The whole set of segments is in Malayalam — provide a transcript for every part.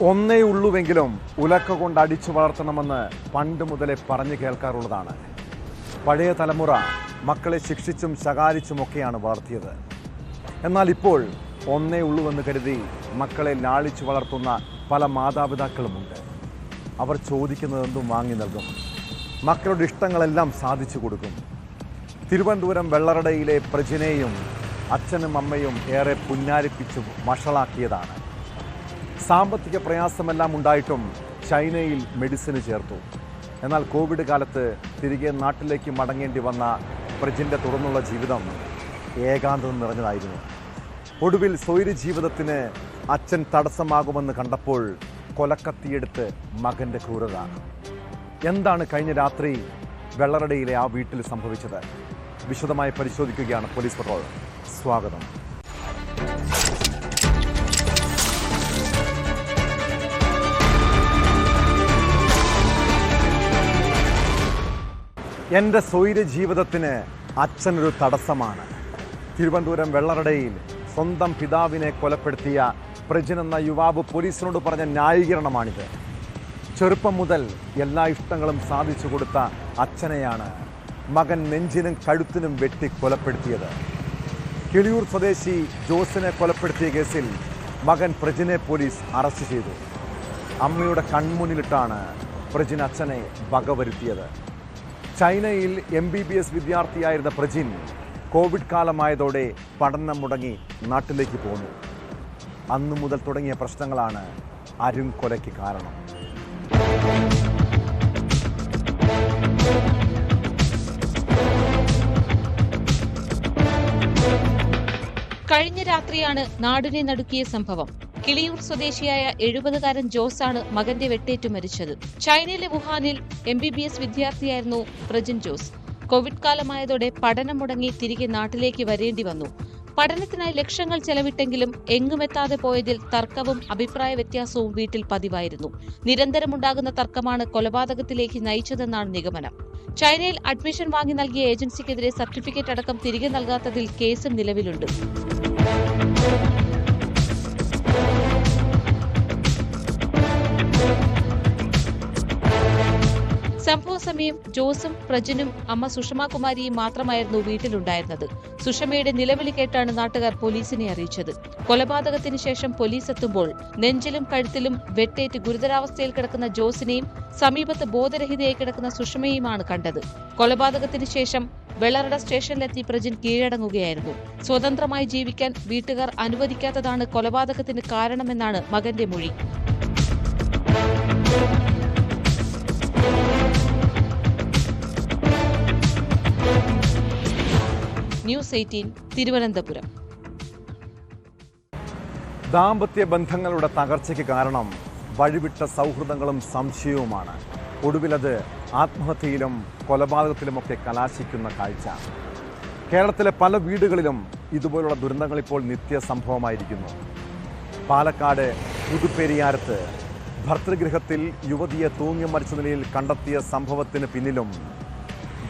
ഒന്നേ ഉള്ളുവെങ്കിലും ഉലക്ക കൊണ്ട് അടിച്ചു വളർത്തണമെന്ന് പണ്ട് മുതലേ പറഞ്ഞു കേൾക്കാറുള്ളതാണ്. പഴയ തലമുറ മക്കളെ ശിക്ഷിച്ചും ശകാരിച്ചുമൊക്കെയാണ് വളർത്തിയത്. എന്നാൽ ഇപ്പോൾ ഒന്നേ ഉള്ളുവെന്ന് കരുതി മക്കളെ ലാളിച്ചു വളർത്തുന്ന പല മാതാപിതാക്കളുമുണ്ട്. അവർ ചോദിക്കുന്നതെന്തും വാങ്ങി നൽകും, മക്കളുടെ ഇഷ്ടങ്ങളെല്ലാം സാധിച്ചു കൊടുക്കും. തിരുവനന്തപുരം വെള്ളറടയിലെ പ്രജിനെയും അച്ഛനും അമ്മയും ഏറെ പുന്നാരിപ്പിച്ചു വഷളാക്കിയതാണ്. സാമ്പത്തിക പ്രയാസമെല്ലാം ഉണ്ടായിട്ടും ചൈനയിൽ മെഡിസിന് ചേർത്തു. എന്നാൽ കോവിഡ് കാലത്ത് തിരികെ നാട്ടിലേക്ക് മടങ്ങേണ്ടി വന്ന പ്രജിൻ്റെ തുടർന്നുള്ള ജീവിതം ഏകാന്തം നിറഞ്ഞതായിരുന്നു. ഒടുവിൽ സ്വൈര ജീവിതത്തിന് അച്ഛൻ തടസ്സമാകുമെന്ന് കണ്ടപ്പോൾ കൊലക്കത്തിയെടുത്ത് മകൻ്റെ ക്രൂരത. എന്താണ് കഴിഞ്ഞ രാത്രി വെള്ളറടയിലെ ആ വീട്ടിൽ സംഭവിച്ചത്? വിശദമായി പരിശോധിക്കുകയാണ് പോലീസ് പട്രോൾ. സ്വാഗതം. എൻ്റെ സ്വൈര ജീവിതത്തിന് അച്ഛനൊരു തടസ്സമാണ്. തിരുവനന്തപുരം വെള്ളറടയിൽ സ്വന്തം പിതാവിനെ കൊലപ്പെടുത്തിയ പ്രജിൻ എന്ന യുവാവ് പോലീസിനോട് പറഞ്ഞ ന്യായീകരണമാണിത്. ചെറുപ്പം മുതൽ എല്ലാ ഇഷ്ടങ്ങളും സാധിച്ചു കൊടുത്ത അച്ഛനെയാണ് മകൻ നെഞ്ചിനും കഴുത്തിനും വെട്ടി കൊലപ്പെടുത്തിയത്. കിളിയൂർ സ്വദേശി ജോസിനെ കൊലപ്പെടുത്തിയ കേസിൽ മകൻ പ്രജിനെ പോലീസ് അറസ്റ്റ് ചെയ്തു. അമ്മയുടെ കൺമുന്നിലിട്ടാണ് പ്രജിൻ അച്ഛനെ വകവരുത്തിയത്. ചൈനയിൽ MBBS വിദ്യാർത്ഥിയായിരുന്ന പ്രജിൻ കോവിഡ് കാലമായതോടെ പഠനം മുടങ്ങി നാട്ടിലേക്ക് പോന്നു. അന്നു മുതൽ തുടങ്ങിയ പ്രശ്നങ്ങളാണ് അരുംകൊലയ്ക്ക് കാരണം. കഴിഞ്ഞ രാത്രിയാണ് നാടിനെ നടുക്കിയ സംഭവം. കിളിയൂർ സ്വദേശിയായ 70-കാരൻ ജോസാണ് മകന്റെ വെട്ടേറ്റു മരിച്ചത്. ചൈനയിലെ വുഹാനിൽ MBBS വിദ്യാർത്ഥിയായിരുന്നു പ്രജിൻ ജോസ്. കോവിഡ് കാലമായതോടെ പഠനം മുടങ്ങി തിരികെ നാട്ടിലേക്ക് വരേണ്ടി വന്നു. പഠനത്തിനായി ലക്ഷങ്ങൾ ചെലവിട്ടെങ്കിലും എങ്ങുമെത്താതെ പോയതിൽ തർക്കവും അഭിപ്രായ വ്യത്യാസവും വീട്ടിൽ പതിവായിരുന്നു. നിരന്തരമുണ്ടാകുന്ന തർക്കമാണ് കൊലപാതകത്തിലേക്ക് നയിച്ചതെന്നാണ് നിഗമനം. ചൈനയിൽ അഡ്മിഷൻ വാങ്ങി നൽകിയ ഏജൻസിക്കെതിരെ സർട്ടിഫിക്കറ്റ് അടക്കം തിരികെ നൽകാത്തതിൽ കേസും നിലവിലുണ്ട്. സംഭവ സമയം ജോസും പ്രജിനും അമ്മ സുഷമാകുമാരിയും മാത്രമായിരുന്നു വീട്ടിലുണ്ടായിരുന്നത്. സുഷമയുടെ നിലവിളി കേട്ടാണ് നാട്ടുകാർ പോലീസിനെ അറിയിച്ചത്. കൊലപാതകത്തിന് ശേഷം പോലീസ് എത്തുമ്പോൾ നെഞ്ചിലും കഴുത്തിലും വെട്ടേറ്റ് ഗുരുതരാവസ്ഥയിൽ കിടക്കുന്ന ജോസിനെയും സമീപത്ത് ബോധരഹിതയായി കിടക്കുന്ന സുഷമയെയുമാണ് കണ്ടത്. കൊലപാതകത്തിന് ശേഷം വെള്ളറട സ്റ്റേഷനിലെത്തി പ്രജിൻ കീഴടങ്ങുകയായിരുന്നു. സ്വതന്ത്രമായി ജീവിക്കാൻ വീട്ടുകാർ അനുവദിക്കാത്തതാണ് കൊലപാതകത്തിന് കാരണമെന്നാണ് മകന്റെ മൊഴി. ന്യൂസ് 18 തിരുവനന്തപുരം. ദാമ്പത്യ ബന്ധങ്ങളുടെ തകർച്ചയ്ക്ക് കാരണം വഴിവിട്ട സൗഹൃദങ്ങളും സംശയവുമാണ്. ഒടുവിലത് ആത്മഹത്യയിലും കൊലപാതകത്തിലുമൊക്കെ കലാശിക്കുന്ന കാഴ്ച. കേരളത്തിലെ പല വീടുകളിലും ഇതുപോലുള്ള ദുരന്തങ്ങൾ ഇപ്പോൾ നിത്യസംഭവമായിരിക്കുന്നു. പാലക്കാട് പുതുപ്പെരിയാരത്ത് ഭർതൃഗൃഹത്തിൽ യുവതിയെ തൂങ്ങി മരിച്ച നിലയിൽ കണ്ടെത്തിയ സംഭവത്തിന് പിന്നിലും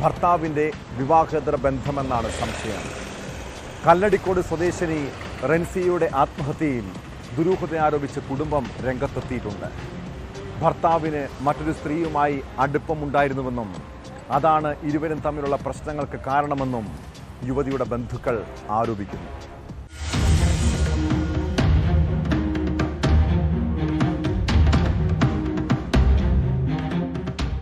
ഭർത്താവിൻ്റെ വിവാഹേതര ബന്ധമെന്നാണ് സംശയം. കല്ലടിക്കോട് സ്വദേശിനി റെൻസിയുടെ ആത്മഹത്യയിൽ ദുരൂഹത ആരോപിച്ച് കുടുംബം രംഗത്തെത്തിയിട്ടുണ്ട്. ഭർത്താവിന് മറ്റൊരു സ്ത്രീയുമായി അടുപ്പമുണ്ടായിരുന്നുവെന്നും അതാണ് ഇരുവരും തമ്മിലുള്ള പ്രശ്നങ്ങൾക്ക് കാരണമെന്നും യുവതിയുടെ ബന്ധുക്കൾ ആരോപിക്കുന്നു.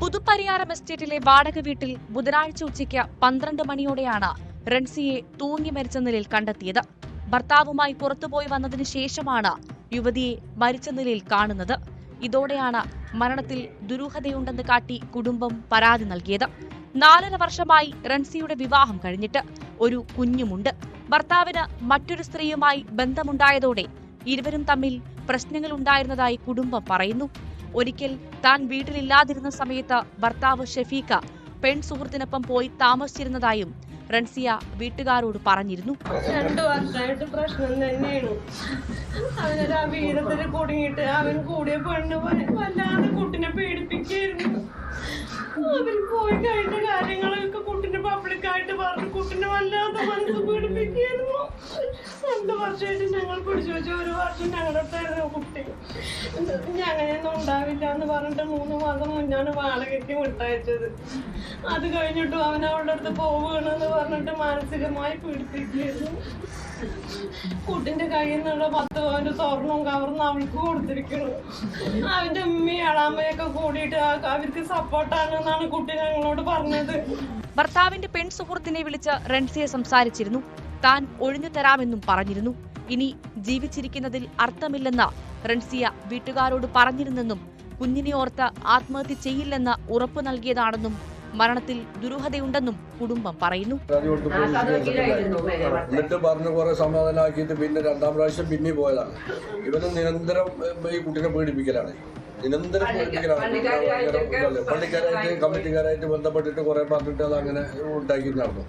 പുതുപ്പരിയാരം എസ്റ്റേറ്റിലെ വാടക വീട്ടിൽ ബുധനാഴ്ച ഉച്ചയ്ക്ക് 12 മണിയോടെയാണ് റെൻസിയെ തൂങ്ങി മരിച്ച നിലയിൽ കണ്ടെത്തിയത്. ഭർത്താവുമായി പുറത്തുപോയി വന്നതിന് ശേഷമാണ് യുവതിയെ മരിച്ച നിലയിൽ കാണുന്നത്. ഇതോടെയാണ് മരണത്തിൽ ദുരൂഹതയുണ്ടെന്ന് കാട്ടി കുടുംബം പരാതി നൽകിയത്. 4.5 വർഷമായി റെൻസിയുടെ വിവാഹം കഴിഞ്ഞിട്ട് ഒരു കുഞ്ഞുമുണ്ട്. ഭർത്താവിന് മറ്റൊരു സ്ത്രീയുമായി ബന്ധമുണ്ടായതോടെ ഇരുവരും തമ്മിൽ പ്രശ്നങ്ങളുണ്ടായിരുന്നതായി കുടുംബം പറയുന്നു. ഒരിക്കൽ താൻ വീട്ടിലില്ലാതിരുന്ന സമയത്ത് ഭർത്താവ് ഷെഫീഖ പെൺസുഹൃത്തിനൊപ്പം പോയി താമസിച്ചിരുന്നതായും റൻസിയ വീട്ടുകാരോട് പറഞ്ഞിരുന്നു. 2 വർഷമായിട്ട് പ്രശ്നം തന്നെയാണ്. അവനൊരു വീരത്തിൽ കുടുങ്ങിയിട്ട് അവൻ കൂടിയ പെണ്ണ് വല്ലാതെ കുട്ടിനെ പേടിപ്പിക്കായിരുന്നു. അവൻ പോയി കഴിഞ്ഞ കാര്യങ്ങളൊക്കെ കുട്ടിനെ പബ്ലിക്കായിട്ട് പറഞ്ഞു കുട്ടിനെ വല്ലാതെ മനസ്സ് പേടിപ്പിക്കായിരുന്നു. 2 വർഷമായിട്ട് ഞങ്ങൾ പിടിച്ചു വെച്ചു. 1 വർഷം ഞങ്ങളുടെ അടുത്തായിരുന്നു കുട്ടി. ഞങ്ങനെയൊന്നും ഉണ്ടാവില്ല എന്ന് പറഞ്ഞിട്ട് 3 മാസം മുന്നാണ് വാടകയ്ക്ക് വിട്ടയച്ചത്. അത് കഴിഞ്ഞിട്ടും അവൻ അവളുടെ അടുത്ത് പോവുകയാണെന്ന് പറഞ്ഞിട്ട് മാനസികമായി പീഡിപ്പിക്കുകയായിരുന്നു. കുട്ടിന്റെ കയ്യിൽ നിന്നുള്ള 10 പവന്റെ സ്വർണവും കവർന്ന് അവൾക്ക് കൊടുത്തിരിക്കുന്നു. അവന്റെ ഉമ്മയും അളാമ്മയൊക്കെ കൂടിയിട്ട് അവർക്ക് സപ്പോർട്ടാണെന്നാണ് കുട്ടി ഞങ്ങളോട് പറഞ്ഞത്. ഭർത്താവിന്റെ പെൺ സുഹൃത്തിനെ വിളിച്ച് റൺസിയെ സംസാരിച്ചിരുന്നു. താൻ ഒഴിഞ്ഞു തരാമെന്നും പറഞ്ഞിരുന്നു. ഇനി ജീവിച്ചിരിക്കുന്നതിൽ അർത്ഥമില്ലെന്ന് റൺസിയ വീട്ടുകാരോട് പറഞ്ഞിരുന്നെന്നും കുഞ്ഞിനെ ഓർത്ത് ആത്മഹത്യ ചെയ്യില്ലെന്ന് ഉറപ്പു നൽകിയതാണെന്നും മരണത്തിൽ ദുരൂഹതയുണ്ടെന്നും കുടുംബം പറയുന്നു. എന്നിട്ട് പറഞ്ഞു കുറെ സമാധാനമാക്കിയിട്ട് പിന്നെ 2ാം പ്രാവശ്യം പിന്നെ പോയതാണ്. ഇവന് നിരന്തരം ഈ കുട്ടീനെ പീഡിപ്പിക്കലാണ്. നിരന്തരം പീഡിപ്പിക്കലാണ്. പള്ളിക്കാരായിട്ട് കമ്മിറ്റിക്കാരായിട്ട് ബന്ധപ്പെട്ടിട്ട് കുറെ പറഞ്ഞിട്ട് അത് അങ്ങനെ ഉണ്ടാക്കി നടന്നു.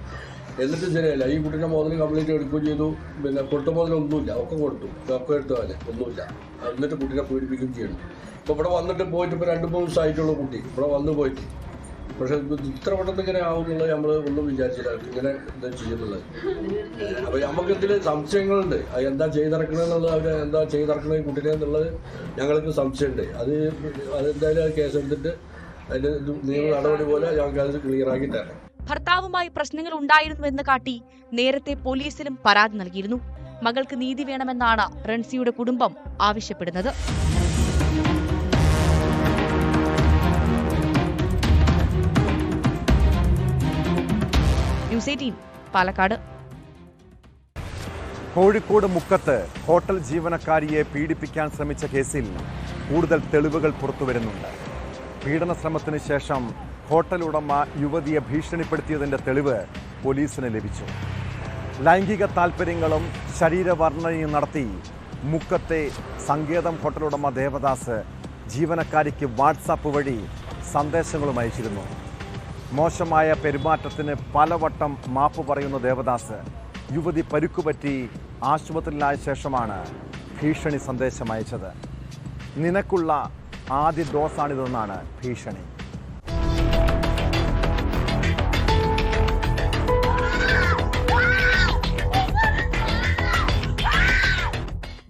എന്നിട്ട് ശരിയല്ല. ഈ കുട്ടീനെ മുതൽ കംപ്ലീറ്റ് എടുക്കുകയും ചെയ്തു. പിന്നെ കൊടുത്ത മുതലൊന്നുമില്ല. ഒക്കെ കൊടുത്തു. ഒക്കെ എടുത്തവന് ഒന്നുമില്ല. എന്നിട്ട് കുട്ടീനെ പീഡിപ്പിക്കുകയും ചെയ്യുന്നു. ഇപ്പോൾ ഇവിടെ വന്നിട്ട് പോയിട്ട് ഇപ്പോൾ 2-3 ദിവസമായിട്ടുള്ള കുട്ടി ഇവിടെ വന്നു പോയിട്ട്. പക്ഷെ ഇത്ര പെട്ടെന്ന് ഇങ്ങനെ ആവുന്നുള്ളത് നമ്മൾ ഒന്നും വിചാരിച്ചില്ല. ഇങ്ങനെ എന്താ ചെയ്യുന്നുള്ളത്. അപ്പോൾ നമുക്ക് എന്തെങ്കിലും സംശയങ്ങളുണ്ട്. അത് എന്താ ചെയ്തിറക്കണമെന്നുള്ളത്, അവർ എന്താ ചെയ്തിറക്കണത് കുട്ടീനെ എന്നുള്ളത് ഞങ്ങൾക്ക് സംശയമുണ്ട്. അതെന്തായാലും കേസെടുത്തിട്ട് അതിൻ്റെ നിയമ നടപടി പോലെ ഞങ്ങൾക്ക് അത് ക്ലിയറാക്കി തരാം. ഭർത്താവുമായി പ്രശ്നങ്ങൾ ഉണ്ടായിരുന്നുവെന്ന് കാട്ടി നേരത്തെ പോലീസിലും പരാതി നൽകിയിരുന്നു. മകൾക്ക് നീതി വേണമെന്നാണ് റൺസിയുടെ കുടുംബം ആവശ്യപ്പെടുന്നത്. ന്യൂസ് 18 പാലക്കാട്. കോഴിക്കോട് മുക്കത്ത് ഹോട്ടൽ ജീവനക്കാരിയെ പീഡിപ്പിക്കാൻ ശ്രമിച്ച കേസിൽ കൂടുതൽ തെളിവുകൾ പുറത്തുവരുന്നുണ്ട്. പീഡന ശ്രമത്തിന് ശേഷം ഹോട്ടൽ ഉടമ യുവതിയെ ഭീഷണിപ്പെടുത്തിയതിൻ്റെ തെളിവ് പോലീസിന് ലഭിച്ചു. ലൈംഗിക താൽപ്പര്യങ്ങളും ശരീരവർണ്ണനയും നടത്തി മുക്കത്തെ സങ്കേതം ഹോട്ടൽ ഉടമ ദേവദാസ് ജീവനക്കാരിക്ക് വാട്സാപ്പ് വഴി സന്ദേശങ്ങളും അയച്ചിരുന്നു. മോശമായ പെരുമാറ്റത്തിന് പലവട്ടം മാപ്പ് പറയുന്ന ദേവദാസ് യുവതി പരുക്കുപറ്റി ആശുപത്രിയിലായ ശേഷമാണ് ഭീഷണി സന്ദേശം അയച്ചത്. നിനക്കുള്ള ആദ്യ ഡോസാണിതെന്നാണ് ഭീഷണി.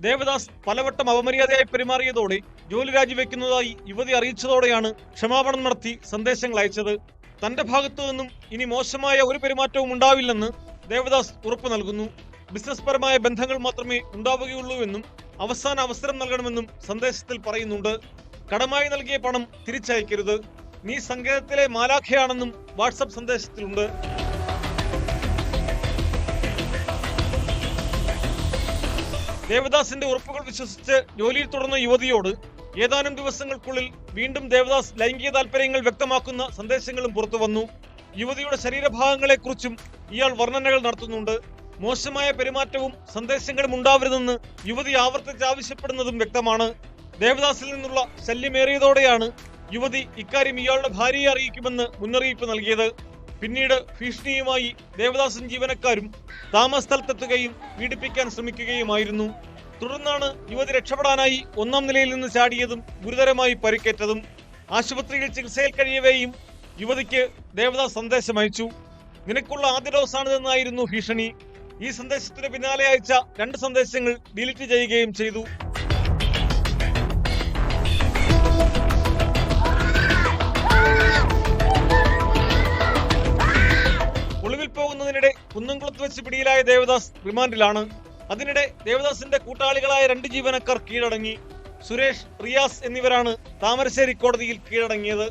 ദേവദാസ് പലവട്ടം അപമര്യാദയായി പെരുമാറിയതോടെ ജോലി രാജിവെക്കുന്നതായി യുവതി അറിയിച്ചതോടെയാണ് ക്ഷമാപണം നടത്തി സന്ദേശങ്ങൾ അയച്ചത്. തന്റെ ഭാഗത്തു നിന്നും ഇനി മോശമായ ഒരു പെരുമാറ്റവും ഉണ്ടാവില്ലെന്ന് ദേവദാസ് ഉറപ്പു നൽകുന്നു. ബിസിനസ് പരമായ ബന്ധങ്ങൾ മാത്രമേ ഉണ്ടാവുകയുള്ളൂവെന്നും അവസാന അവസരം നൽകണമെന്നും സന്ദേശത്തിൽ പറയുന്നുണ്ട്. കടമായി നൽകിയ പണം തിരിച്ചയക്കരുത്, നീ സങ്കേതത്തിലെ മാലാഖയാണെന്നും വാട്സപ്പ് സന്ദേശത്തിലുണ്ട്. ദേവദാസിന്റെ ഉറപ്പുകൾ വിശ്വസിച്ച് ജോലിയിൽ തുടർന്ന യുവതിയോട് ഏതാനും ദിവസങ്ങൾക്കുള്ളിൽ വീണ്ടും ദേവദാസ് ലൈംഗിക താൽപര്യങ്ങൾ വ്യക്തമാക്കുന്ന സന്ദേശങ്ങളും പുറത്തുവന്നു. യുവതിയുടെ ശരീരഭാഗങ്ങളെക്കുറിച്ചും ഇയാൾ വർണ്ണനകൾ നടത്തുന്നുണ്ട്. മോശമായ പെരുമാറ്റവും സന്ദേശങ്ങളും ഉണ്ടാവരുതെന്ന് യുവതി ആവർത്തിച്ച് ആവശ്യപ്പെടുന്നതും വ്യക്തമാണ്. ദേവദാസിൽ നിന്നുള്ള ശല്യമേറിയതോടെയാണ് യുവതി ഇക്കാര്യം ഇയാളുടെ ഭാര്യയെ അറിയിക്കുമെന്ന് മുന്നറിയിപ്പ് നൽകിയത്. പിന്നീട് ഭീഷണിയുമായി ദേവദാസും ജീവനക്കാരും താമസ സ്ഥലത്തെത്തുകയും പീഡിപ്പിക്കാൻ ശ്രമിക്കുകയുമായിരുന്നു. തുടർന്നാണ് യുവതി രക്ഷപ്പെടാനായി 1ാം നിലയിൽ നിന്ന് ചാടിയതും ഗുരുതരമായി പരിക്കേറ്റതും. ആശുപത്രിയിൽ ചികിത്സയിൽ കഴിയവേയും യുവതിക്ക് ദേവദാസ് സന്ദേശമയച്ചു. നിനക്കുള്ള ആദ്യ ഡോസാണിതെന്നായിരുന്നു ഭീഷണി. ഈ സന്ദേശത്തിന് പിന്നാലെ അയച്ച 2 സന്ദേശങ്ങൾ ഡിലീറ്റ് ചെയ്യുകയും ചെയ്തു. ഒളിവിൽ പോകുന്നതിനിടെ കുന്നംകുളത്ത് വെച്ച് പിടിയിലായ ദേവദാസ് റിമാൻഡിലാണ്. അതിനിടെ ദേവദാസിന്റെ കൂട്ടാളികളായ 2 ജീവനക്കാർ കീഴടങ്ങി. സുരേഷ്, റിയാസ് എന്നിവരാണ് താമരശ്ശേരി കോടതിയിൽ കീഴടങ്ങിയത്.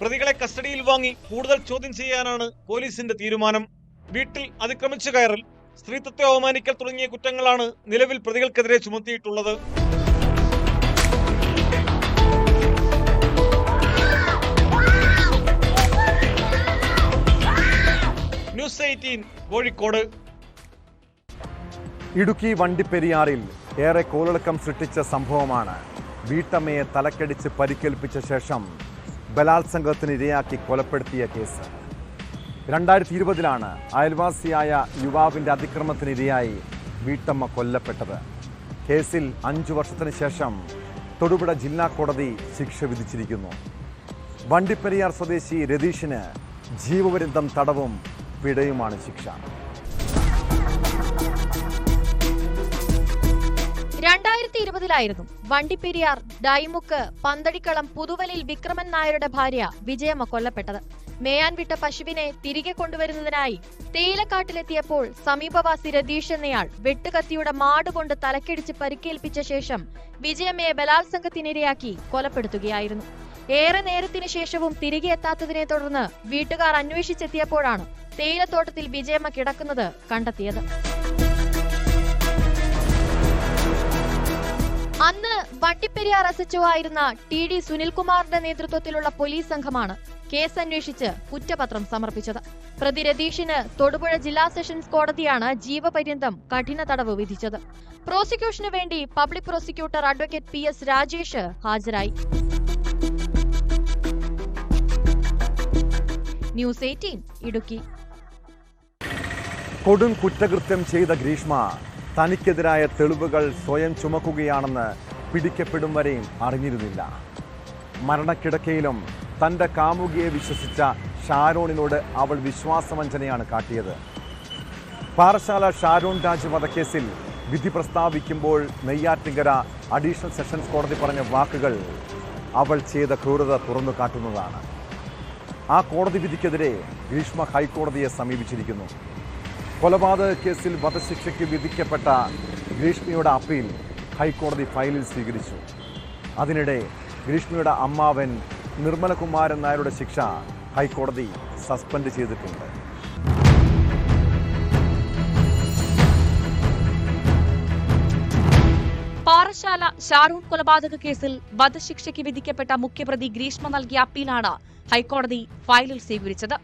പ്രതികളെ കസ്റ്റഡിയിൽ വാങ്ങി കൂടുതൽ ചോദ്യം ചെയ്യാനാണ് പോലീസിന്റെ തീരുമാനം. വീട്ടിൽ അതിക്രമിച്ചു കയറൽ, സ്ത്രീത്വത്തെ അവമാനിക്കൽ തുടങ്ങിയ കുറ്റങ്ങളാണ് നിലവിൽ പ്രതികൾക്കെതിരെ ചുമത്തിയിട്ടുള്ളത്. ന്യൂസ് 18 കോഴിക്കോട്. ഇടുക്കി വണ്ടിപ്പെരിയാറിൽ ഏറെ കോളിളക്കം സൃഷ്ടിച്ച സംഭവമാണ് വീട്ടമ്മയെ തലക്കടിച്ച് പരിക്കേൽപ്പിച്ച ശേഷം ബലാത്സംഗത്തിന് ഇരയാക്കി കൊലപ്പെടുത്തിയ കേസ്. 2020-ലാണ് അയൽവാസിയായ യുവാവിൻ്റെ അതിക്രമത്തിനിരയായി വീട്ടമ്മ കൊല്ലപ്പെട്ടത്. കേസിൽ 5 വർഷത്തിന് ശേഷം തൊടുപുഴ ജില്ലാ കോടതി ശിക്ഷ വിധിച്ചിരിക്കുന്നു. വണ്ടിപ്പെരിയാർ സ്വദേശി രതീഷിന് ജീവപര്യന്തം തടവും പിഴയുമാണ് ശിക്ഷ. 2020 വണ്ടിപ്പെരിയാർ, ഡൈമുക്ക്, പന്തടിക്കളം, പുതുവലിൽ വിക്രമൻ നായരുടെ ഭാര്യ വിജയമ്മ കൊല്ലപ്പെട്ടത്. മേയാൻ വിട്ട പശുവിനെ തിരികെ കൊണ്ടുവരുന്നതിനായി തേയിലക്കാട്ടിലെത്തിയപ്പോൾ സമീപവാസി രതീഷ് എന്നയാൾ വെട്ടുകത്തിയുടെ മാടുകൊണ്ട് തലക്കടിച്ച് പരിക്കേൽപ്പിച്ച ശേഷം വിജയമ്മയെ ബലാത്സംഗത്തിനിരയാക്കി കൊലപ്പെടുത്തുകയായിരുന്നു. ഏറെ നേരത്തിനു ശേഷവും തിരികെ എത്താത്തതിനെ തുടർന്ന് വീട്ടുകാർ അന്വേഷിച്ചെത്തിയപ്പോഴാണ് തേയിലത്തോട്ടത്തിൽ വിജയമ്മ കിടക്കുന്നത് കണ്ടെത്തിയത്. അന്ന് വണ്ടിപ്പെരിയാർ SHO ആയിരുന്ന TD സുനിൽകുമാറിന്റെ നേതൃത്വത്തിലുള്ള പോലീസ് സംഘമാണ് കേസ് അന്വേഷിച്ച് കുറ്റപത്രം സമർപ്പിച്ചത്. പ്രതി രതീഷിന് തൊടുപുഴ ജില്ലാ സെഷൻസ് കോടതിയാണ് ജീവപര്യന്തം കഠിന തടവ് വിധിച്ചത്. പ്രോസിക്യൂഷനു വേണ്ടി public prosecutor advocate PS Rajesh ഹാജരായി. ന്യൂസ് 18 ഇടുക്കി. കൊടും കുറ്റകൃത്യം ചെയ്ത ഗ്രീഷ്മ തനിക്കെതിരായ തെളിവുകൾ സ്വയം ചുമക്കുകയാണെന്ന് പിടിക്കപ്പെടും വരെയും അറിഞ്ഞിരുന്നില്ല. മരണക്കിടക്കയിലും തൻ്റെ കാമുകിയെ വിശ്വസിച്ച ഷാരോണിനോട് അവൾ വിശ്വാസവഞ്ചനയാണ് കാട്ടിയത്. പാറശാല ഷാരോൺ രാജ് വധക്കേസിൽ വിധി പ്രസ്താവിക്കുമ്പോൾ നെയ്യാറ്റിൻകര അഡീഷണൽ സെഷൻസ് കോടതി പറഞ്ഞ വാക്കുകൾ അവൾ ചെയ്ത ക്രൂരത തുറന്നു കാട്ടുന്നതാണ്. ആ കോടതി വിധിക്കെതിരെ ഗ്രീഷ്മ ഹൈക്കോടതിയെ സമീപിച്ചിരിക്കുന്നു. കൊലപാതക കേസിൽ വധശിക്ഷയ്ക്ക് വിധിക്കപ്പെട്ട ഗ്രീഷ്മയുടെ അപ്പീൽ ഹൈക്കോടതി ഫയലിൽ സ്വീകരിച്ചു. അതിനിടെ ഗ്രീഷ്മയുടെ അമ്മാവൻ നിർമ്മലകുമാരൻ നായരുടെ ശിക്ഷ ഹൈക്കോടതി സസ്പെൻഡ് ചെയ്തിട്ടുണ്ട്. പാറശാല ഷാറൂൺ കൊലപാതക കേസിൽ വധശിക്ഷയ്ക്ക് വിധിക്കപ്പെട്ട മുഖ്യപ്രതി ഗ്രീഷ്മ നൽകിയ അപ്പീലാണ് ഹൈക്കോടതി ഫയലിൽ സ്വീകരിച്ചത്.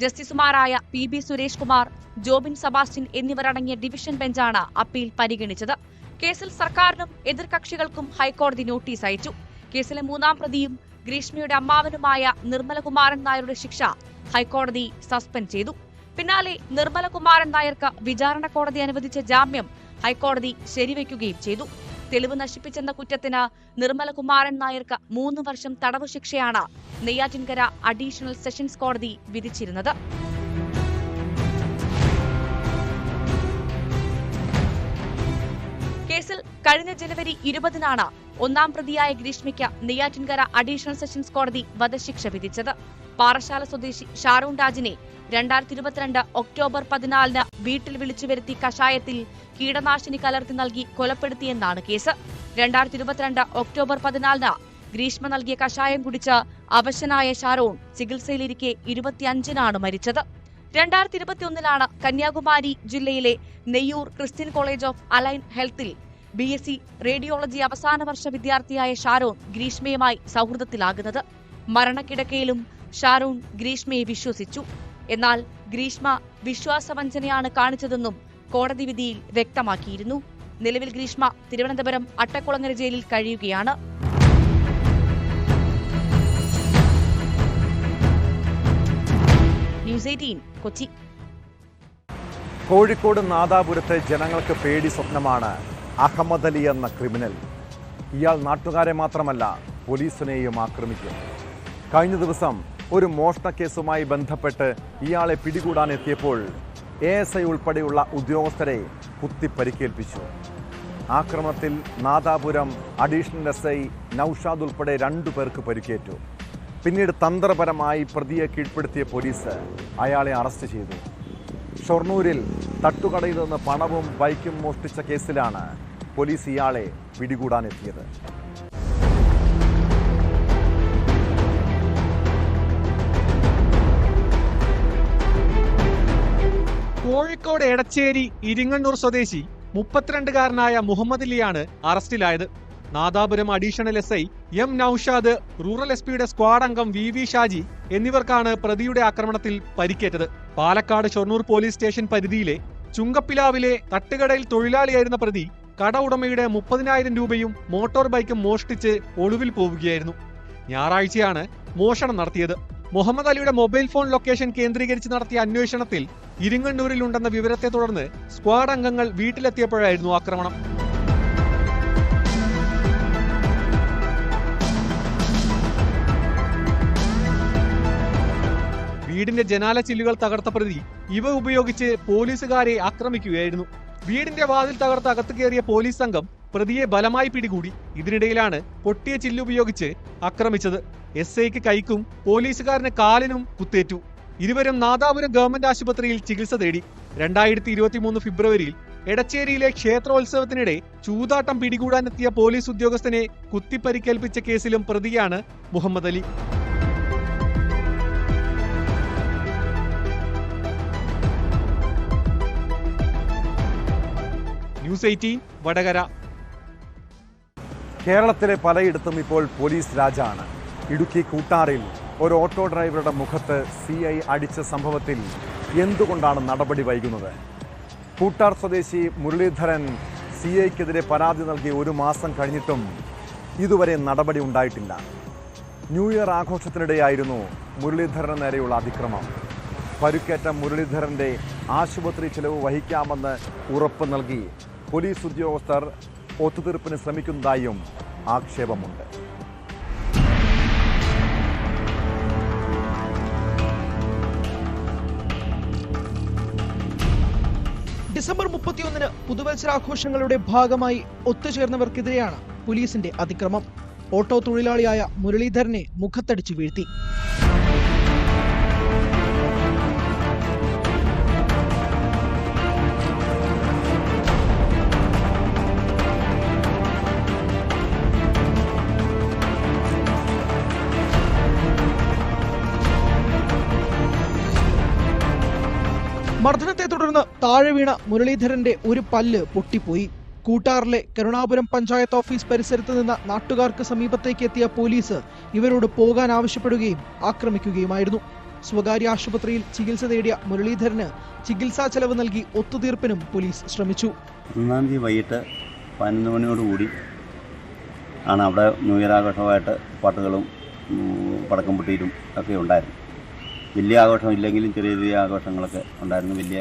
ജസ്റ്റിസുമാരായ PB സുരേഷ് കുമാർ, ജോബിൻ സെബാസ്റ്റ്യൻ എന്നിവരടങ്ങിയ ഡിവിഷൻ ബെഞ്ചാണ് അപ്പീൽ പരിഗണിച്ചത്. കേസിൽ സർക്കാരിനും എതിർകക്ഷികൾക്കും ഹൈക്കോടതി നോട്ടീസ് അയച്ചു. കേസിലെ മൂന്നാം പ്രതിയും ഗ്രീഷ്മയുടെ അമ്മാവനുമായ നിർമ്മലകുമാരൻ നായരുടെ ശിക്ഷ ഹൈക്കോടതി സസ്പെൻഡ് ചെയ്തു. പിന്നാലെ നിർമ്മലകുമാരൻ നായർക്ക് വിചാരണ കോടതി അനുവദിച്ച ജാമ്യം ഹൈക്കോടതി ശരിവയ്ക്കുകയും ചെയ്തു. തെളിവ് നശിപ്പിച്ചെന്ന കുറ്റത്തിന് നിർമ്മലകുമാരൻ നായർക്ക് 3 വർഷം തടവ് ശിക്ഷയാണ് നെയ്യാറ്റിൻകര അഡീഷണൽ സെഷൻസ് കോടതി വിധിച്ചിരുന്നത്. കേസിൽ കഴിഞ്ഞ ജനുവരി 20-നാണ് ഒന്നാം പ്രതിയായ ഗ്രീഷ്മയ്ക്ക് നെയ്യാറ്റിൻകര അഡീഷണൽ സെഷൻസ് കോടതി വധശിക്ഷ വിധിച്ചത്. പാറശാല സ്വദേശി ഷാറൂൺ രാജിനെ 2022 ഒക്ടോബർ 14-ന് വീട്ടിൽ വിളിച്ചു വരുത്തി കഷായത്തിൽ കീടനാശിനി കലർത്തി നൽകി കൊലപ്പെടുത്തിയെന്നാണ് കേസ്. 2022 ഒക്ടോബർ 14-ന് ഗ്രീഷ്മ നൽകിയ കഷായം കുടിച്ച് അവശനായ ഷാറൂൺ ചികിത്സയിലിരിക്കെ 25-നാണ് മരിച്ചത്. 2021-ലാണ് കന്യാകുമാരി ജില്ലയിലെ Neyyoor Christian college of allied ഹെൽത്തിൽ BSc റേഡിയോളജി അവസാന വർഷ വിദ്യാർത്ഥിയായ ഷാറൂൺ ഗ്രീഷ്മയുമായി സൗഹൃദത്തിലാകുന്നത്. മരണക്കിടക്കയിലും ഷാറൂൺ ഗ്രീഷ്മയെ വിശ്വസിച്ചു. എന്നാൽ ഗ്രീഷ്മ വിശ്വാസവഞ്ചനയാണ് കാണിച്ചതെന്നും കോടതി വിധിയിൽ വ്യക്തമാക്കിയിരുന്നു. നിലവിൽ ഗ്രീഷ്മ തിരുവനന്തപുരം അട്ടക്കുളങ്ങര ജയിലിൽ കഴിയുകയാണ്. ന്യൂസ് 18 കൊച്ചി. കോഴിക്കോട് നാദാപുരത്തെ ജനങ്ങൾക്ക് പേടി സ്വപ്നമാണ് അഹമ്മദ് അലി എന്ന ക്രിമിനൽ. ഇയാൾ നാട്ടുകാരെ മാത്രമല്ല പോലീസിനെയും ആക്രമിക്കും. കഴിഞ്ഞ ദിവസം ഒരു മോഷണക്കേസുമായി ബന്ധപ്പെട്ട് ഇയാളെ പിടികൂടാനെത്തിയപ്പോൾ ASI ഉൾപ്പെടെയുള്ള ഉദ്യോഗസ്ഥരെ കുത്തി പരിക്കേൽപ്പിച്ചു. ആക്രമണത്തിൽ നാദാപുരം അഡീഷണൽ SI നൌഷാദ് ഉൾപ്പെടെ 2 പേർക്ക് പരിക്കേറ്റു. പിന്നീട് തന്ത്രപരമായി പ്രതിയെ കീഴ്പ്പെടുത്തിയ പോലീസ് അയാളെ അറസ്റ്റ് ചെയ്തു. ഷൊർണൂരിൽ തട്ടുകടയിൽ നിന്ന് പണവും ബൈക്കും മോഷ്ടിച്ച കേസിലാണ് പോലീസ് ഇയാളെ പിടികൂടാനെത്തിയത്. കോഴിക്കോട് എടച്ചേരി ഇരിങ്ങണ്ണൂർ സ്വദേശി 32-കാരനായ മുഹമ്മദ് അലിയാണ് അറസ്റ്റിലായത്. Nadapuram additional SI M Naushad, rural SPയുടെ സ്ക്വാഡ് അംഗം VV ഷാജി എന്നിവർക്കാണ് പ്രതിയുടെ ആക്രമണത്തിൽ പരിക്കേറ്റത്. പാലക്കാട് ഷൊർണൂർ പോലീസ് സ്റ്റേഷൻ പരിധിയിലെ ചുങ്കപ്പിലാവിലെ തട്ടുകടയിൽ തൊഴിലാളിയായിരുന്ന പ്രതി കട ഉടമയുടെ 30,000 രൂപയും മോട്ടോർ ബൈക്കും മോഷ്ടിച്ച് ഒളിവിൽ പോവുകയായിരുന്നു. ഞായറാഴ്ചയാണ് മോഷണം നടത്തിയത്. മുഹമ്മദ് അലിയുടെ മൊബൈൽ ഫോൺ ലൊക്കേഷൻ കേന്ദ്രീകരിച്ച് നടത്തിയ അന്വേഷണത്തിൽ ഇരിങ്ങണ്ണൂരിലുണ്ടെന്ന വിവരത്തെ തുടർന്ന് സ്ക്വാഡ് അംഗങ്ങൾ വീട്ടിലെത്തിയപ്പോഴായിരുന്നു ആക്രമണം. വീടിന്റെ ജനാല ചില്ലുകൾ തകർത്ത പ്രതി ഇവ ഉപയോഗിച്ച് പോലീസുകാരെ ആക്രമിക്കുകയായിരുന്നു. വീടിന്റെ വാതിൽ തകർത്ത് അകത്ത് കയറിയ പോലീസ് സംഘം പ്രതിയെ ബലമായി പിടികൂടി. ഇതിനിടയിലാണ് പൊട്ടിയ ചില്ലുപയോഗിച്ച് ആക്രമിച്ചത്. SIക്ക് കൈക്കും പോലീസുകാരന് കാലിനും കുത്തേറ്റു. ഇരുവരും നാദാപുരം ഗവൺമെന്റ് ആശുപത്രിയിൽ ചികിത്സ തേടി. 2023 ഫെബ്രുവരിയിൽ എടച്ചേരിയിലെ ക്ഷേത്രോത്സവത്തിനിടെ ചൂതാട്ടം പിടികൂടാനെത്തിയ പോലീസ് ഉദ്യോഗസ്ഥനെ കുത്തിപ്പരിക്കേൽപ്പിച്ച കേസിലും പ്രതിയാണ് മുഹമ്മദ് അലി. ന്യൂസ് 18 വടകര. കേരളത്തിലെ പലയിടത്തും ഇപ്പോൾ പോലീസ് രാജാണ്. ഇടുക്കി കൂട്ടാറിൽ ഒരു ഓട്ടോ ഡ്രൈവറുടെ മുഖത്ത് CI അടിച്ച സംഭവത്തിൽ എന്തുകൊണ്ടാണ് നടപടി വൈകുന്നത്? കൂട്ടാർ സ്വദേശി മുരളീധരൻ CIക്കെതിരെ പരാതി നൽകി 1 മാസം കഴിഞ്ഞിട്ടും ഇതുവരെ നടപടി ഉണ്ടായിട്ടില്ല. ന്യൂ ഇയർ ആഘോഷത്തിനിടെയായിരുന്നു മുരളീധരന് നേരെയുള്ള അതിക്രമം. പരുക്കേറ്റ മുരളീധരൻ്റെ ആശുപത്രി ചെലവ് വഹിക്കാമെന്ന് ഉറപ്പ് നൽകി പോലീസ് ഉദ്യോഗസ്ഥർ ഒത്തുതീർപ്പിന് ശ്രമിക്കുന്നതായും ആക്ഷേപമുണ്ട്. ഡിസംബർ 31 പുതുവത്സരാഘോഷങ്ങളുടെ ഭാഗമായി ഒത്തുചേർന്നവർക്കെതിരെയാണ് പോലീസിന്റെ അതിക്രമം. ഓട്ടോ തൊഴിലാളിയായ മുരളീധരനെ മുഖത്തടിച്ചു വീഴ്ത്തി. മർദ്ദനത്തെ തുടർന്ന് താഴെ വീണ മുരളീധരന്റെ ഒരു പല്ല് പൊട്ടിപ്പോയി. കൂട്ടാറിലെ കരുണാപുരം പഞ്ചായത്ത് ഓഫീസ് പരിസരത്ത് നിന്ന് നാട്ടുകാർക്ക് സമീപത്തേക്ക് എത്തിയ പോലീസ് ഇവരോട് പോകാൻ ആവശ്യപ്പെടുകയും ആക്രമിക്കുകയുമായിരുന്നു. സ്വകാര്യ ആശുപത്രിയിൽ ചികിത്സ തേടിയ മുരളീധരന് ചികിത്സാ ചെലവ് നൽകി ഒത്തുതീർപ്പിനും പോലീസ് ശ്രമിച്ചു. 1-ാം തീയതി വൈകിട്ട് 11 മണിയോടുകൂടി ആണ് അവിടെ ന്യൂ ഇയർ ആഘോഷമായിട്ട് പാട്ടുകളും പടക്കം പൊട്ടിയിട്ടും ഒക്കെ ഉണ്ടായിരുന്നു. വലിയ ആഘോഷം ഇല്ലെങ്കിലും ചെറിയ ചെറിയ ആഘോഷങ്ങളൊക്കെ ഉണ്ടായിരുന്നു. വലിയ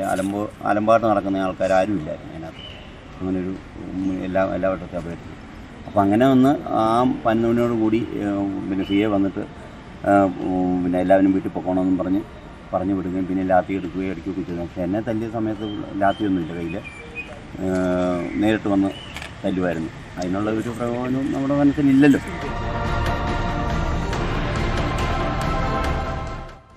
അലമ്പാട്ട് നടക്കുന്ന ആൾക്കാരും ഇല്ലായിരുന്നു അതിനകത്ത്. അങ്ങനൊരു എല്ലാ വട്ടത്തെ അപേക്ഷിച്ചു. അപ്പോൾ അങ്ങനെ വന്ന് ആ 11 മണിയോടുകൂടി പിന്നെ CA വന്നിട്ട് പിന്നെ എല്ലാവരും വീട്ടിൽ പൊക്കണമെന്നും പറഞ്ഞു വിടുകയും പിന്നെ ലാത്തി എടുക്കുകയും അടിക്കുകയൊക്കെ ചെയ്തു. പക്ഷേ എന്നെ തല്ലിയ സമയത്ത് ലാത്തിയൊന്നുമില്ല കയ്യിൽ, നേരിട്ട് വന്ന് തല്ലുമായിരുന്നു. അതിനുള്ള ഒരു പ്രകോപനവും നമ്മുടെ മനസ്സിലില്ലല്ലോ.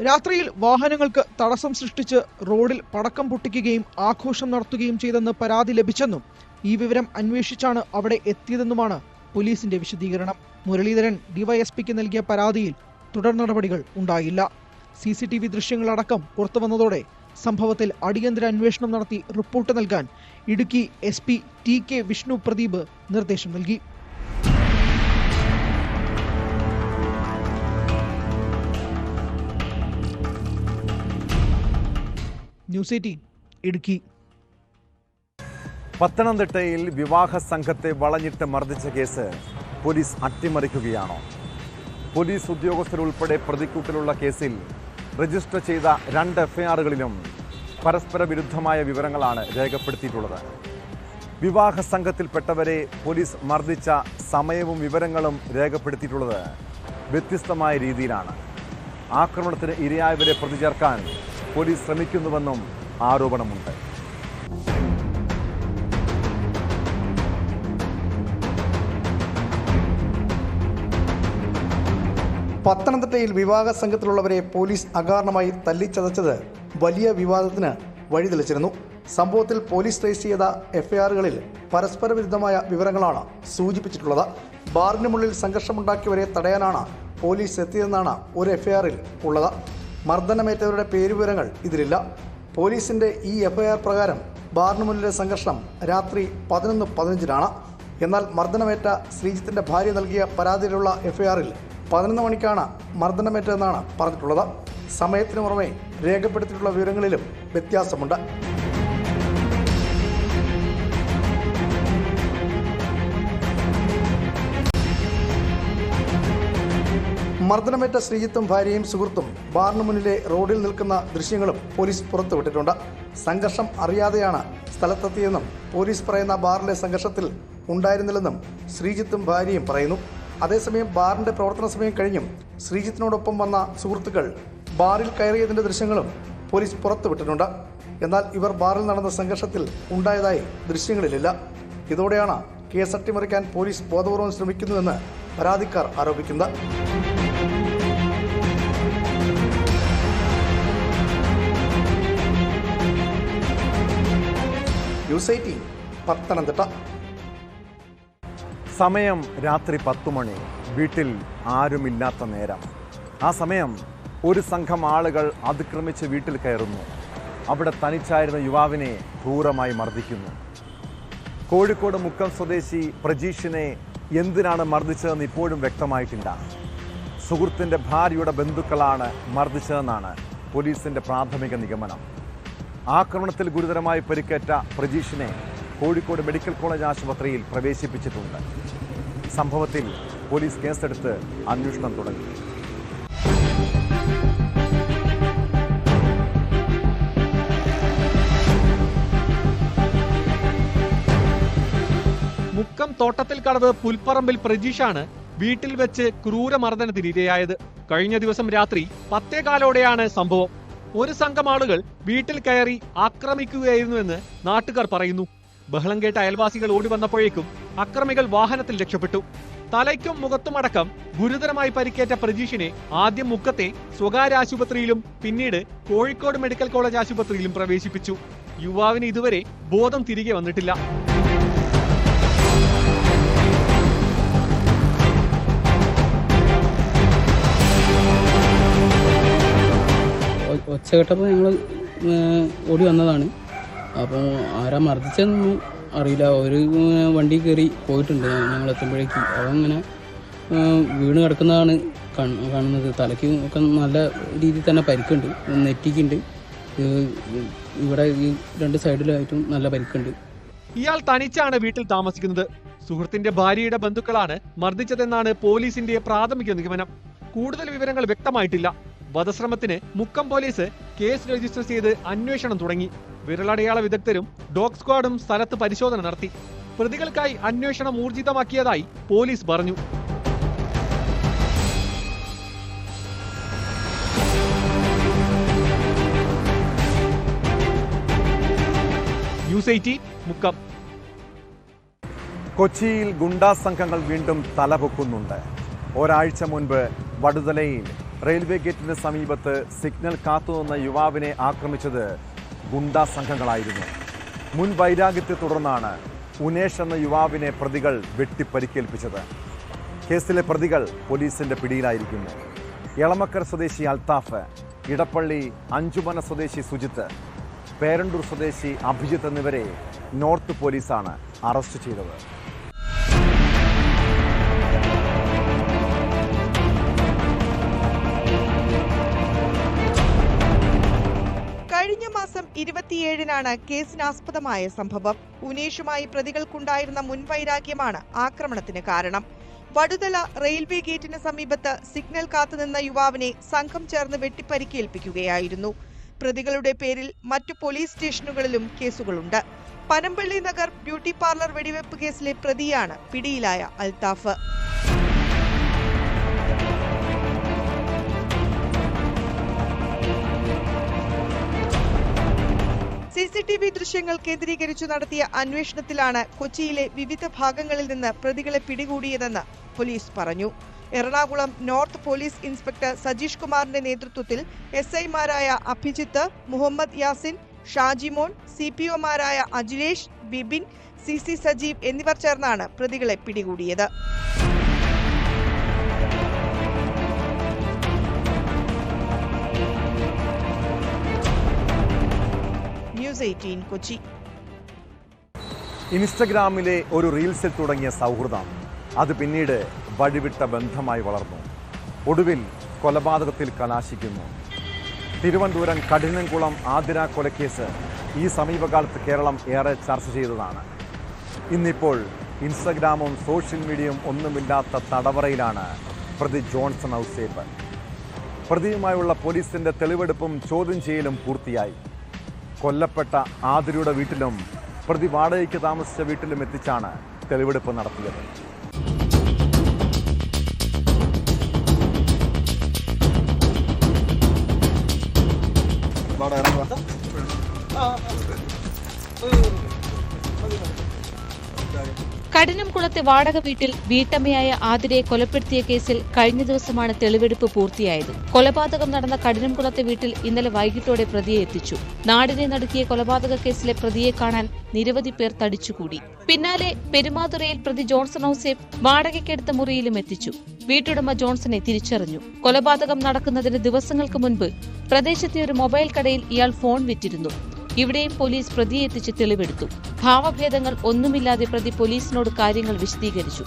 രാത്രിയിൽ വാഹനങ്ങൾക്ക് തടസ്സം സൃഷ്ടിച്ച് റോഡിൽ പടക്കം പൊട്ടിക്കുകയും ആഘോഷം നടത്തുകയും ചെയ്തെന്ന് പരാതി ലഭിച്ചെന്നും ഈ വിവരം അന്വേഷിച്ചാണ് അവിടെ എത്തിയതെന്നുമാണ് പോലീസിന്റെ വിശദീകരണം. മുരളീധരൻ DYSPക്ക് നൽകിയ പരാതിയിൽ തുടർ നടപടികൾ ഉണ്ടായില്ല. CCTV ദൃശ്യങ്ങളടക്കം പുറത്തുവന്നതോടെ സംഭവത്തിൽ അടിയന്തര അന്വേഷണം നടത്തി റിപ്പോർട്ട് നൽകാൻ ഇടുക്കി SP TK വിഷ്ണു പ്രദീപ് നിർദ്ദേശം നൽകി. ന്യൂസ് 18 ഇടുക്കി. പത്തനംതിട്ടയിൽ വിവാഹ സംഘത്തെ വളഞ്ഞിട്ട് മർദ്ദിച്ച കേസ് പോലീസ് അട്ടിമറിക്കുകയാണോ? പോലീസ് ഉദ്യോഗസ്ഥരുൾപ്പെടെ പ്രതിക്കൂട്ടിലുള്ള കേസിൽ രജിസ്റ്റർ ചെയ്ത 2 FIRകളിലും പരസ്പര വിരുദ്ധമായ വിവരങ്ങളാണ് രേഖപ്പെടുത്തിയിട്ടുള്ളത്. വിവാഹ സംഘത്തിൽപ്പെട്ടവരെ പോലീസ് മർദ്ദിച്ച സമയവും വിവരങ്ങളും രേഖപ്പെടുത്തിയിട്ടുള്ളത് വ്യത്യസ്തമായ രീതിയിലാണ്. ആക്രമണത്തിന് ഇരയായവരെ പ്രതി ചേർക്കാൻ പോലീസ് ശ്രമിക്കുന്നുവെന്നും ആരോപണമുണ്ട്. പത്തനംതിട്ടയിൽ വിവാഹ സംഘത്തിലുള്ളവരെ പോലീസ് അകാരണമായി തല്ലിച്ചതച്ചത് വലിയ വിവാദത്തിന് വഴിതെളിച്ചിരുന്നു. സംഭവത്തിൽ പോലീസ് രജിസ്റ്റർ ചെയ്ത FIRകളിൽ പരസ്പര വിരുദ്ധമായ വിവരങ്ങളാണ് സൂചിപ്പിച്ചിട്ടുള്ളത്. ബാറിനുള്ളിൽ സംഘർഷമുണ്ടാക്കിയവരെ തടയാനാണ് പോലീസ് എത്തിയതെന്നാണ് ഒരു FIRൽ ഉള്ളത്. മർദ്ദനമേറ്റവരുടെ പേരുവിവരങ്ങൾ ഇതിലില്ല. പോലീസിന്റെ ഈ FIR പ്രകാരം ബാറിന് മുന്നിലെ സംഘർഷം രാത്രി 11:15-നാണ്. എന്നാൽ മർദ്ദനമേറ്റ ശ്രീജിത്തിന്റെ ഭാര്യ നൽകിയ പരാതിയിലുള്ള FIRൽ 11 മണിക്കാണ് മർദ്ദനമേറ്റതെന്നാണ് പറഞ്ഞിട്ടുള്ളത്. സമയത്തിന് പുറമെ രേഖപ്പെടുത്തിയിട്ടുള്ള വിവരങ്ങളിലും വ്യത്യാസമുണ്ട്. മർദ്ദനമേറ്റ ശ്രീജിത്തും ഭാര്യയും സുഹൃത്തും ബാറിന് മുന്നിലെ റോഡിൽ നിൽക്കുന്ന ദൃശ്യങ്ങളും പോലീസ് പുറത്തുവിട്ടിട്ടുണ്ട്. സംഘർഷം അറിയാതെയാണ് സ്ഥലത്തെത്തിയെന്നും പോലീസ് പറയുന്ന ബാറിലെ സംഘർഷത്തിൽ ഉണ്ടായിരുന്നില്ലെന്നും ശ്രീജിത്തും ഭാര്യയും പറയുന്നു. അതേസമയം ബാറിന്റെ പ്രവർത്തന സമയം കഴിഞ്ഞും ശ്രീജിത്തിനോടൊപ്പം വന്ന സുഹൃത്തുക്കൾ ബാറിൽ കയറിയതിന്റെ ദൃശ്യങ്ങളും പോലീസ് പുറത്തുവിട്ടിട്ടുണ്ട്. എന്നാൽ ഇവർ ബാറിൽ നടന്ന സംഘർഷത്തിൽ ഉണ്ടായതായി ദൃശ്യങ്ങളിലില്ല. ഇതോടെയാണ് കേസ് അട്ടിമറിക്കാൻ പോലീസ് ബോധപൂർവം ശ്രമിക്കുന്നുവെന്ന് പരാതിക്കാർ ആരോപിക്കുന്നത്. ന്യൂസ് 18 പത്തനംതിട്ട. സമയം രാത്രി 10 മണി. വീട്ടിൽ ആരുമില്ലാത്ത നേരം. ആ സമയം ഒരു സംഘം ആളുകൾ അതിക്രമിച്ച് വീട്ടിൽ കയറുന്നു. അവിടെ തനിച്ചായിരുന്ന യുവാവിനെ ക്രൂരമായി മർദ്ദിക്കുന്നു. കോഴിക്കോട് മുക്കം സ്വദേശി പ്രജീഷിനെ എന്തിനാണ് മർദ്ദിച്ചതെന്ന് ഇപ്പോഴും വ്യക്തമായിട്ടില്ല. സുഹൃത്തിൻ്റെ ഭാര്യയുടെ ബന്ധുക്കളാണ് മർദ്ദിച്ചതെന്നാണ് പോലീസിൻ്റെ പ്രാഥമിക നിഗമനം. ആക്രമണത്തിൽ ഗുരുതരമായി പരിക്കേറ്റ പ്രജീഷിനെ കോഴിക്കോട് മെഡിക്കൽ കോളേജ് ആശുപത്രിയിൽ പ്രവേശിപ്പിച്ചിട്ടുണ്ട്. സംഭവത്തിൽ പോലീസ് കേസെടുത്ത് അന്വേഷണം തുടങ്ങി. മുക്കം തോട്ടത്തിൽ കടവ് പുൽപ്പറമ്പിൽ പ്രജീഷാണ് വീട്ടിൽ വെച്ച് ക്രൂരമർദ്ദനത്തിനിരയായത്. കഴിഞ്ഞ ദിവസം രാത്രി 10:15 സംഭവം. ഒരു സംഘം ആളുകൾ വീട്ടിൽ കയറി ആക്രമിക്കുകയായിരുന്നുവെന്ന് നാട്ടുകാർ പറയുന്നു. ബഹളം കേട്ട അയൽവാസികൾ ഓടി വന്നപ്പോഴേക്കും അക്രമികൾ വാഹനത്തിൽ രക്ഷപ്പെട്ടു. തലയ്ക്കും മുഖത്തുമടക്കം ഗുരുതരമായി പരിക്കേറ്റ പ്രജീഷിനെ ആദ്യം മുക്കത്തെ സ്വകാര്യ ആശുപത്രിയിലും പിന്നീട് കോഴിക്കോട് മെഡിക്കൽ കോളേജ് ആശുപത്രിയിലും പ്രവേശിപ്പിച്ചു. യുവാവിന് ഇതുവരെ ബോധം തിരികെ വന്നിട്ടില്ല. ഒച്ച കേട്ടപ്പോൾ ഞങ്ങൾ ഓടി വന്നതാണ്. അപ്പോൾ ആരാ മർദ്ദിച്ചതെന്നൊന്നും അറിയില്ല. ഒരു വണ്ടി കയറി പോയിട്ടുണ്ട് ഞങ്ങൾ എത്തുമ്പോഴേക്ക്. അതങ്ങനെ വീണ് കിടക്കുന്നതാണ് കാണുന്നത്. തലയ്ക്ക് ഒക്കെ നല്ല രീതിയിൽ തന്നെ പരിക്കുണ്ട്, നെറ്റിക്കുണ്ട്, ഇവിടെ ഈ 2 സൈഡിലായിട്ടും നല്ല പരിക്കുണ്ട്. ഇയാൾ തനിച്ചാണ് വീട്ടിൽ താമസിക്കുന്നത്. സുഹൃത്തിന്റെ ഭാര്യയുടെ ബന്ധുക്കളാണ് മർദ്ദിച്ചതെന്നാണ് പോലീസിന്റെ പ്രാഥമിക നിഗമനം. കൂടുതൽ വിവരങ്ങൾ വ്യക്തമായിട്ടില്ല. വധശ്രമത്തിന് മുക്കം പോലീസ് കേസ് രജിസ്റ്റർ ചെയ്ത് അന്വേഷണം തുടങ്ങി. വിരലടയാള വിദഗ്ധരും ഡോഗ് സ്ക്വാഡും സ്ഥലത്ത് പരിശോധന നടത്തി. പ്രതികൾക്കായി അന്വേഷണം ഊർജിതമാക്കിയതായി പോലീസ് പറഞ്ഞു. ന്യൂസ് 18 മുക്കം. കൊച്ചിയിൽ ഗുണ്ടാ സംഘങ്ങൾ വീണ്ടും തലപൊക്കുന്നുണ്ട്. ഒരാഴ്ച മുൻപ് വടുതലയിൽ റെയിൽവേ ഗേറ്റിന് സമീപത്ത് സിഗ്നൽ കാത്തുനിന്ന യുവാവിനെ ആക്രമിച്ചത് ഗുണ്ടാ സംഘങ്ങളായിരുന്നു. മുൻ വൈരാഗ്യത്തെ തുടർന്നാണ് ഉനേഷ് എന്ന യുവാവിനെ പ്രതികൾ വെട്ടിപ്പരിക്കേൽപ്പിച്ചത്. കേസിലെ പ്രതികൾ പോലീസിന്റെ പിടിയിലായിരിക്കുന്നു. എളമക്കര സ്വദേശി അൽത്താഫ്, ഇടപ്പള്ളി അഞ്ചുമന സ്വദേശി സുജിത്ത്, പേരണ്ടൂർ സ്വദേശി അഭിജിത്ത് എന്നിവരെ നോർത്ത് പോലീസാണ് അറസ്റ്റ് ചെയ്തത്. കഴിഞ്ഞ മാസം 27-നാണ് കേസിനാസ്പദമായ സംഭവം. ഉനേഷുമായി പ്രതികൾക്കുണ്ടായിരുന്ന മുൻവൈരാഗ്യമാണ് ആക്രമണത്തിന് കാരണം. വടുതല റെയിൽവേ ഗേറ്റിന് സമീപത്ത് സിഗ്നൽ കാത്തുനിന്ന യുവാവിനെ സംഘം ചേർന്ന് വെട്ടിപ്പരിക്കേൽപ്പിക്കുകയായിരുന്നു. പ്രതികളുടെ പേരിൽ മറ്റു പോലീസ് സ്റ്റേഷനുകളിലും കേസുകളുണ്ട്. പനമ്പള്ളി നഗർ ബ്യൂട്ടി പാർലർ വെടിവെപ്പ് കേസിലെ പ്രതിയാണ് പിടിയിലായ അൽത്താഫ്. CCTV ദൃശ്യങ്ങൾ കേന്ദ്രീകരിച്ചു നടത്തിയ അന്വേഷണത്തിലാണ് കൊച്ചിയിലെ വിവിധ ഭാഗങ്ങളിൽ നിന്ന് പ്രതികളെ പിടികൂടിയതെന്ന് പോലീസ് പറഞ്ഞു. Ernakulam north police inspector Sajeesh കുമാറിന്റെ നേതൃത്വത്തിൽ SI-മാരായ അഭിജിത്ത്, മുഹമ്മദ് യാസിൻ, ഷാജിമോൻ, CPO-മാരായ അജിലേഷ്, ബിബിൻ, CC സജീവ് എന്നിവർ ചേർന്നാണ് പ്രതികളെ പിടികൂടിയത്. ന്യൂസ് 18 കൊച്ചി. ഇൻസ്റ്റഗ്രാമിലെ ഒരു റീൽസിൽ തുടങ്ങിയ സൗഹൃദം അത് പിന്നീട് വഴിവിട്ട ബന്ധമായി വളർന്നു. ഒടുവിൽ കൊലപാതകത്തിൽ കലാശിക്കുന്നു. തിരുവനന്തപുരം കഠിനംകുളം ആതിര കൊലക്കേസ് ഈ സമീപകാലത്ത് കേരളം ഏറെ ചർച്ച ചെയ്തതാണ്. ഇന്നിപ്പോൾ ഇൻസ്റ്റഗ്രാമും സോഷ്യൽ മീഡിയയും ഒന്നുമില്ലാത്ത തടവറയിലാണ് പ്രതി ജോൺസൺ ഔസേപ്പ്. പ്രതിയുമായുള്ള പോലീസിന്റെ തെളിവെടുപ്പും ചോദ്യം ചെയ്യലും പൂർത്തിയായി. കൊല്ലപ്പെട്ട ആതിരയുടെ വീട്ടിലും പ്രതി വാടകയ്ക്ക് താമസിച്ച വീട്ടിലും എത്തിച്ചാണ് തെളിവെടുപ്പ് നടത്തിയത്. കഠിനംകുളത്തെ വാടക വീട്ടിൽ വീട്ടമ്മയായ ആതിരയെ കൊലപ്പെടുത്തിയ കേസിൽ കഴിഞ്ഞ ദിവസമാണ് തെളിവെടുപ്പ് പൂർത്തിയായത്. കൊലപാതകം നടന്ന കഠിനംകുളത്തെ വീട്ടിൽ ഇന്നലെ വൈകിട്ടോടെ പ്രതിയെ എത്തിച്ചു. നാടിനെ നടുക്കിയ കൊലപാതക കേസിലെ പ്രതിയെ കാണാൻ നിരവധി പേർ തടിച്ചുകൂടി. പിന്നാലെ പെരുമാതുറയിൽ പ്രതി ജോൺസൺ ഔസേപ്പ് വാടകയ്ക്കെടുത്ത മുറിയിലും എത്തിച്ചു. വീട്ടുടമ ജോൺസനെ തിരിച്ചറിഞ്ഞു. കൊലപാതകം നടക്കുന്നതിന് ദിവസങ്ങൾക്ക് മുൻപ് പ്രദേശത്തെ ഒരു മൊബൈൽ കടയിൽ ഇയാൾ ഫോൺ വിറ്റിരുന്നു. ഇവിടെയും പോലീസ് പ്രതിയെ എത്തിച്ച് തെളിവെടുത്തു. ഭാവഭേദങ്ങൾ ഒന്നുമില്ലാതെ പ്രതി പോലീസിനോട് കാര്യങ്ങൾ വിശദീകരിച്ചു.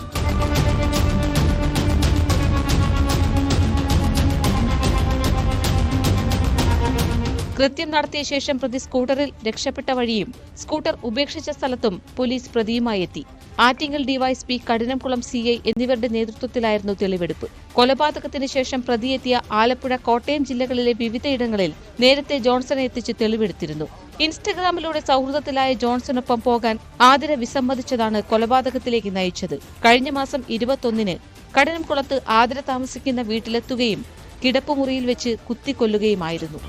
കൃത്യം നടത്തിയ ശേഷം പ്രതി സ്കൂട്ടറിൽ രക്ഷപ്പെട്ട വഴിയും സ്കൂട്ടർ ഉപേക്ഷിച്ച സ്ഥലത്തും പോലീസ് പ്രതിയുമായി എത്തി. ആറ്റിങ്ങൽ ഡിവൈഎസ്പി, കഠിനംകുളം സിഐ എന്നിവരുടെ നേതൃത്വത്തിലായിരുന്നു തെളിവെടുപ്പ്. കൊലപാതകത്തിന് ശേഷം പ്രതിയെത്തിയ ആലപ്പുഴ, കോട്ടയം ജില്ലകളിലെ വിവിധയിടങ്ങളിൽ നേരത്തെ ജോൺസനെ എത്തിച്ച് തെളിവെടുത്തിരുന്നു. ഇൻസ്റ്റഗ്രാമിലൂടെ സൗഹൃദത്തിലായ ജോൺസണൊപ്പം പോകാൻ ആതിര വിസമ്മതിച്ചതാണ് കൊലപാതകത്തിലേക്ക് നയിച്ചത്. കഴിഞ്ഞ മാസം 21-ന് കഠിനംകുളത്ത് ആതിര താമസിക്കുന്ന വീട്ടിലെത്തുകയും കിടപ്പുമുറിയിൽ വെച്ച് കുത്തിക്കൊല്ലുകയുമായിരുന്നു.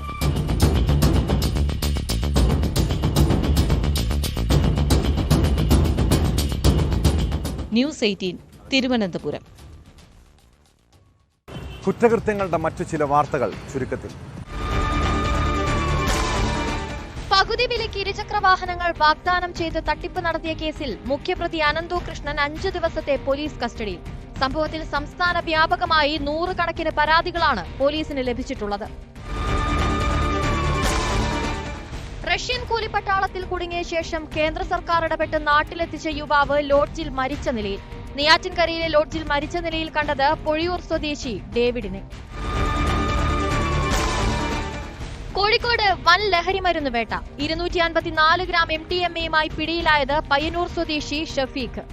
ന്യൂസ് 18 തിരുവനന്തപുരം. കുറ്റകൃത്യങ്ങളുടെ മറ്റു ചില വാർത്തകൾ ചുരുക്കത്തിൽ. പകുതി വിലയ്ക്ക് ഇരുചക്ര വാഹനങ്ങൾ വാഗ്ദാനം ചെയ്ത് തട്ടിപ്പ് നടത്തിയ കേസിൽ മുഖ്യപ്രതി അനന്തു കൃഷ്ണൻ 5 ദിവസത്തെ പോലീസ് കസ്റ്റഡിയിൽ. സംഭവത്തിൽ സംസ്ഥാന വ്യാപകമായി 100 കണക്കിന് പരാതികളാണ് പോലീസിന് ലഭിച്ചിട്ടുള്ളത്. റഷ്യൻ കൂലിപ്പട്ടാളത്തിൽ കുടുങ്ങിയ ശേഷം കേന്ദ്ര സർക്കാർ ഇടപെട്ട് നാട്ടിലെത്തിച്ച യുവാവ് ലോഡ്ജിൽ മരിച്ച നിലയിൽ. നെയ്യാറ്റിൻകരയിലെ ലോഡ്ജിൽ മരിച്ച നിലയിൽ കണ്ടത് പൊഴിയൂർ സ്വദേശി ഡേവിഡിനെ. കോഴിക്കോട് വൻ ലഹരിമരുന്ന് വേട്ട. 254 ഗ്രാം MDMA-യുമായി പിടിയിലായത് പയ്യന്നൂർ സ്വദേശി ഷഫീഖ്.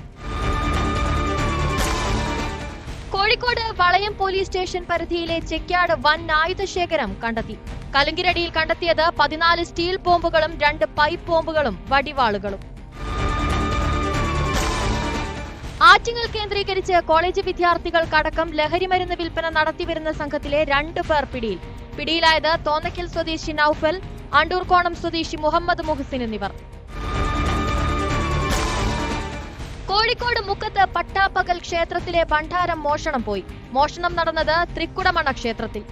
കോഴിക്കോട് വളയം പോലീസ് സ്റ്റേഷൻ പരിധിയിലെ ചെക്യാട് വൻ ആയുധശേഖരം കണ്ടെത്തി. കലുങ്കിരടിയിൽ കണ്ടെത്തിയത് 14 സ്റ്റീൽ ബോംബുകളും 2 പൈപ്പ് ബോംബുകളും വടിവാളുകളും. ആറ്റിങ്ങൽ കേന്ദ്രീകരിച്ച് കോളേജ് വിദ്യാർത്ഥികൾക്കടക്കം ലഹരിമരുന്ന് വിൽപ്പന നടത്തിവരുന്ന സംഘത്തിലെ 2 പേർ പിടിയിൽ. പിടിയിലായത് തോന്നയ്ക്കൽ സ്വദേശി നൌഫൽ, അണ്ടൂർക്കോണം സ്വദേശി മുഹമ്മദ് മുഹസിൻ എന്നിവർ. കോഴിക്കോട് മുക്കത്ത് പട്ടാപ്പകൽ ക്ഷേത്രത്തിലെ ഭണ്ഡാരം മോഷണം പോയി. മോഷണം നടന്നത് തൃക്കുടമണ ക്ഷേത്രത്തിൽ.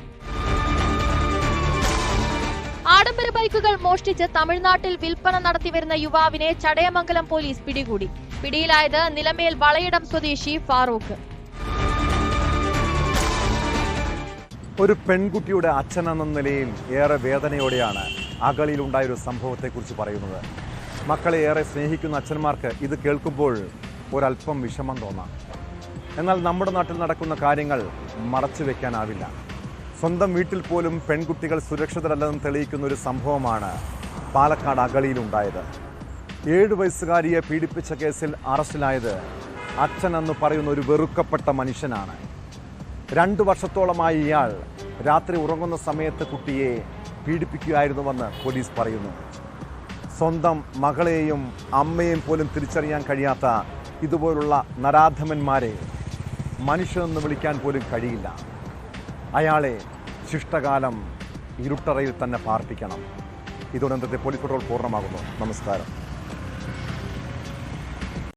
ആഡംബര ബൈക്കുകൾ മോഷ്ടിച്ച് തമിഴ്നാട്ടിൽ വിൽപ്പന നടത്തിവരുന്ന യുവാവിനെ ചടയമംഗലം പോലീസ് പിടികൂടി. പിടിയിലായത് നിലമേൽ വളയിടം സ്വദേശി ഫാറൂഖ്. ഒരു പെൺകുട്ടിയുടെ അച്ഛനെന്ന നിലയിൽ ഏറെ വേദനയോടെയാണ് അഗളിയിലുണ്ടായൊരു സംഭവത്തെക്കുറിച്ച് പറയുന്നത്. മക്കളെ ഏറെ സ്നേഹിക്കുന്ന അച്ഛന്മാർക്ക് ഇത് കേൾക്കുമ്പോൾ ഒരല്പം വിഷമം തോന്നാം. എന്നാൽ നമ്മുടെ നാട്ടിൽ നടക്കുന്ന കാര്യങ്ങൾ മറച്ചു വെക്കാനാവില്ല. സ്വന്തം വീട്ടിൽ പോലും പെൺകുട്ടികൾ സുരക്ഷിതരല്ലെന്ന് തെളിയിക്കുന്ന ഒരു സംഭവമാണ് പാലക്കാട് അഗളിയിലുണ്ടായത്. 7 വയസ്സുകാരിയെ പീഡിപ്പിച്ച കേസിൽ അറസ്റ്റിലായത് അച്ഛനെന്ന് പറയുന്ന ഒരു വെറുക്കപ്പെട്ട മനുഷ്യനാണ്. 2 വർഷത്തോളമായി ഇയാൾ രാത്രി ഉറങ്ങുന്ന സമയത്ത് കുട്ടിയെ പീഡിപ്പിക്കുകയായിരുന്നുവെന്ന് പോലീസ് പറയുന്നു. സ്വന്തം മകളെയും അമ്മയെയും പോലും തിരിച്ചറിയാൻ കഴിയാത്ത ഇതുപോലുള്ള നരാധമന്മാരെ മനുഷ്യനെന്ന് വിളിക്കാൻ പോലും കഴിയില്ല. അയാളെ ശിഷ്ടകാലം ഇരുട്ടറയിൽ തന്നെ പാർപ്പിക്കണം. ഇതോടെ പോലീസ് പെട്രോൾ പൂർണ്ണമാകുന്നു. നമസ്കാരം.